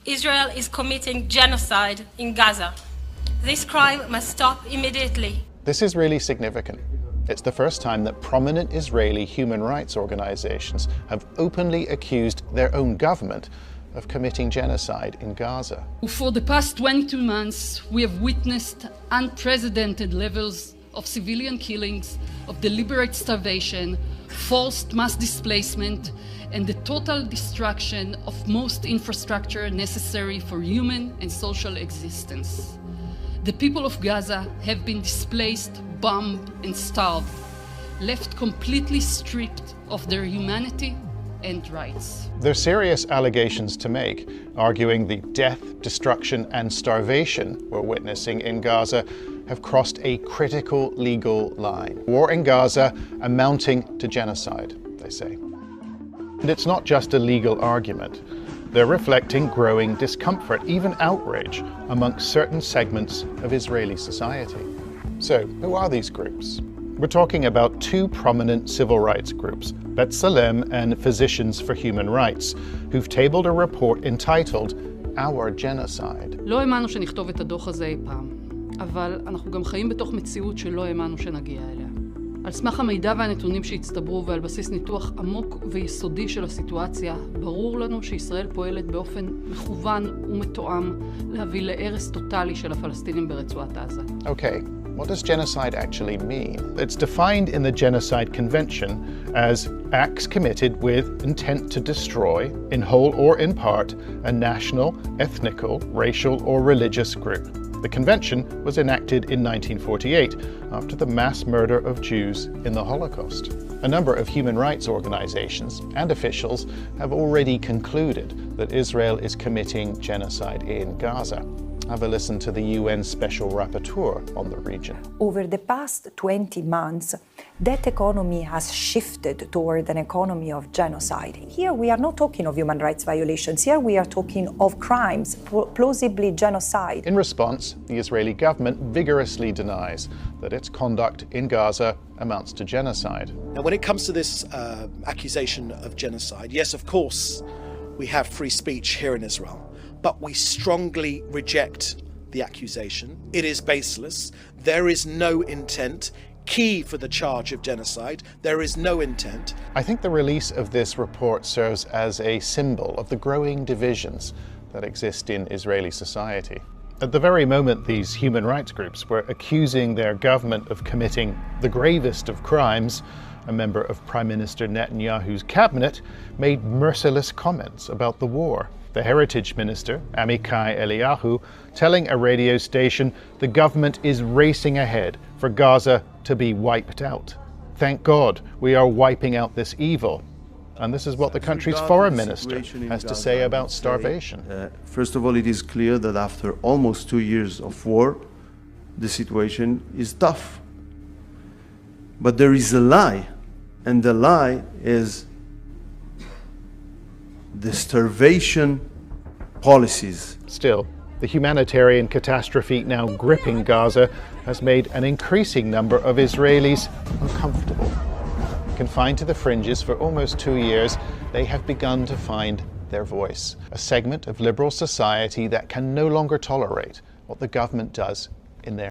Israel is committing genocide in Gaza. This crime must stop immediately. This is really significant. It's the first time that prominent Israeli human rights organizations have openly accused their own government of committing genocide in Gaza. For the past 22 months, we have witnessed unprecedented levels of civilian killings, of deliberate starvation, forced mass displacement, and the total destruction of most infrastructure necessary for human and social existence. The people of Gaza have been displaced, bombed, and starved, left completely stripped of their humanity and rights. They're serious allegations to make, arguing the death, destruction, and starvation we're witnessing in Gaza have crossed a critical legal line. War in Gaza amounting to genocide, they say. And it's not just a legal argument. They're reflecting growing discomfort, even outrage, amongst certain segments of Israeli society. So, who are these groups? We're talking about two prominent civil rights groups, B'Tselem and Physicians for Human Rights, who've tabled a report entitled Our Genocide. לא האמנו שנכתוב את הדוח הזה אי פעם, אבל אנחנו גם חיים בתוך מציאות שלא האמנו שנגיע אליה. על סמך המידע והנתונים שהצטברו ועל בסיס ניתוח עמוק ויסודי של הסיטואציה, ברור לנו שישראל פועלת באופן מכוון ומתואם להביא להרס טוטלי של הפלסטינים ברצועת עזה. Okay, what does genocide actually mean? It's defined in the Genocide Convention as acts committed with intent to destroy, in whole or in part, a national, ethnical, racial or religious group. The convention was enacted in 1948 after the mass murder of Jews in the Holocaust. A number of human rights organizations and officials have already concluded that Israel is committing genocide in Gaza. Have a listen to the UN Special Rapporteur on the region. Over the past 20 months, that economy has shifted toward an economy of genocide. Here we are not talking of human rights violations. Here we are talking of crimes, plausibly genocide. In response, the Israeli government vigorously denies that its conduct in Gaza amounts to genocide. Now, when it comes to this accusation of genocide, yes, of course, we have free speech here in Israel. But we strongly reject the accusation. It is baseless. There is no intent. Key for the charge of genocide, there is no intent. I think the release of this report serves as a symbol of the growing divisions that exist in Israeli society. At the very moment these human rights groups were accusing their government of committing the gravest of crimes, a member of Prime Minister Netanyahu's cabinet made merciless comments about the war. The Heritage Minister, Amichai Eliyahu, telling a radio station the government is racing ahead for Gaza to be wiped out. Thank God we are wiping out this evil. And this is what the country's foreign minister has to say about starvation. First of all, it is clear that after almost 2 years of war, the situation is tough. But there is a lie, and the lie is the starvation policies. Still, the humanitarian catastrophe now gripping Gaza has made an increasing number of Israelis uncomfortable. Confined to the fringes for almost 2 years, they have begun to find their voice, a segment of liberal society that can no longer tolerate what the government does in their